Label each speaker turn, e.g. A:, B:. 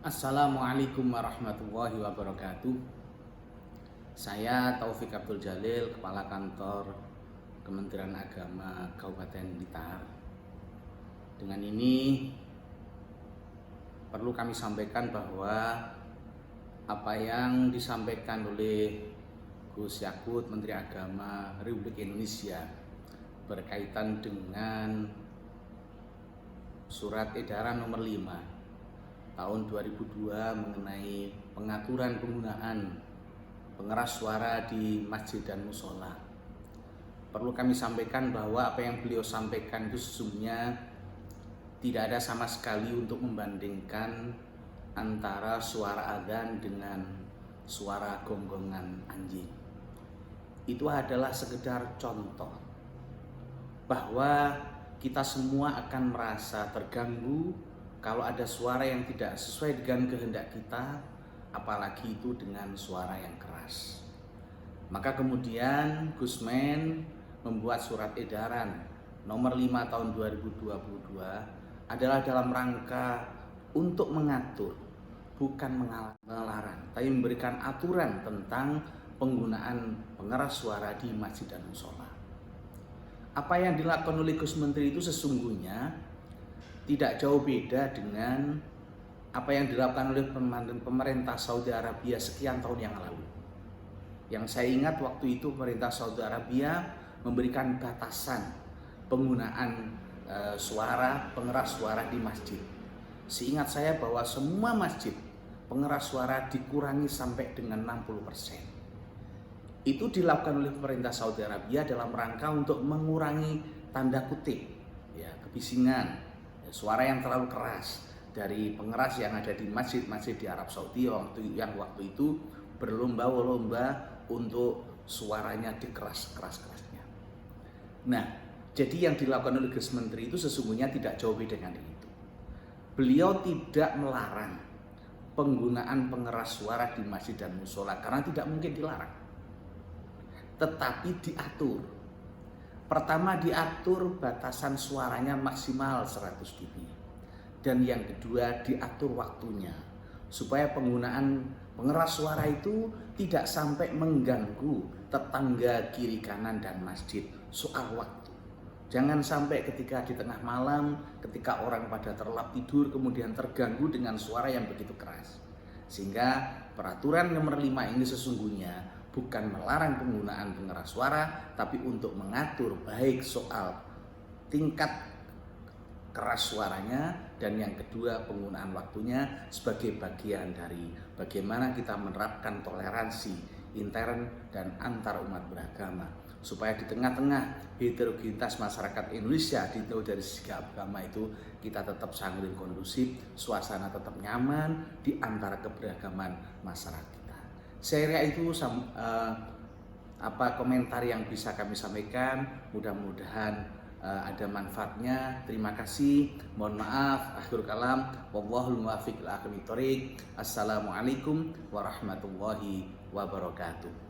A: Assalamualaikum warahmatullahi wabarakatuh. Saya Taufik Abdul Jalil, Kepala Kantor Kementerian Agama Kabupaten Blitar. Dengan ini perlu kami sampaikan bahwa apa yang disampaikan oleh Gus Yakut, Menteri Agama Republik Indonesia berkaitan dengan Surat Edaran Nomor 5 tahun 2002 mengenai pengaturan penggunaan pengeras suara di masjid dan musola. Perlu kami sampaikan bahwa apa yang beliau sampaikan itu sesungguhnya tidak ada sama sekali untuk membandingkan antara suara adzan dengan suara gonggongan anjing. Itu adalah sekedar contoh bahwa kita semua akan merasa terganggu kalau ada suara yang tidak sesuai dengan kehendak kita, apalagi itu dengan suara yang keras. Maka kemudian Gusmen membuat surat edaran nomor 5 tahun 2022 adalah dalam rangka untuk mengatur, bukan melarang, tapi memberikan aturan tentang penggunaan pengeras suara di masjid dan musola. Apa yang dilakukan oleh Gus Menteri itu sesungguhnya tidak jauh beda dengan apa yang dilakukan oleh pemerintah Saudi Arabia sekian tahun yang lalu. Yang saya ingat waktu itu pemerintah Saudi Arabia memberikan batasan penggunaan pengeras suara di masjid. Seingat saya bahwa semua masjid pengeras suara dikurangi sampai dengan 60%. Itu dilakukan oleh pemerintah Saudi Arabia dalam rangka untuk mengurangi tanda kutip kebisingan, suara yang terlalu keras dari pengeras yang ada di masjid-masjid di Arab Saudi yang waktu itu berlomba-lomba untuk suaranya dikeras-kerasnya. Nah, jadi yang dilakukan oleh Gus Menteri itu sesungguhnya tidak jauh beda dengan itu. Beliau tidak melarang penggunaan pengeras suara di masjid dan musola karena tidak mungkin dilarang. Tetapi diatur. Pertama, diatur batasan suaranya maksimal 100 dB. Dan yang kedua, diatur waktunya supaya penggunaan pengeras suara itu tidak sampai mengganggu tetangga kiri kanan dan masjid soal waktu. Jangan sampai ketika di tengah malam, ketika orang pada terlelap tidur kemudian terganggu dengan suara yang begitu keras. Sehingga peraturan nomor 5 ini sesungguhnya bukan melarang penggunaan pengeras suara, tapi untuk mengatur baik soal tingkat keras suaranya dan yang kedua penggunaan waktunya sebagai bagian dari bagaimana kita menerapkan toleransi intern dan antar umat beragama supaya di tengah-tengah heterogenitas masyarakat Indonesia dari segi agama itu kita tetap sangat kondusif, suasana tetap nyaman di antara keberagaman masyarakat. Saya kira itu komentar yang bisa kami sampaikan. Mudah-mudahan ada manfaatnya. Terima kasih. Mohon maaf. Akhirul kalam. Wallahul muwaffiq ila aqwamit thoriq. Assalamualaikum warahmatullahi wabarakatuh.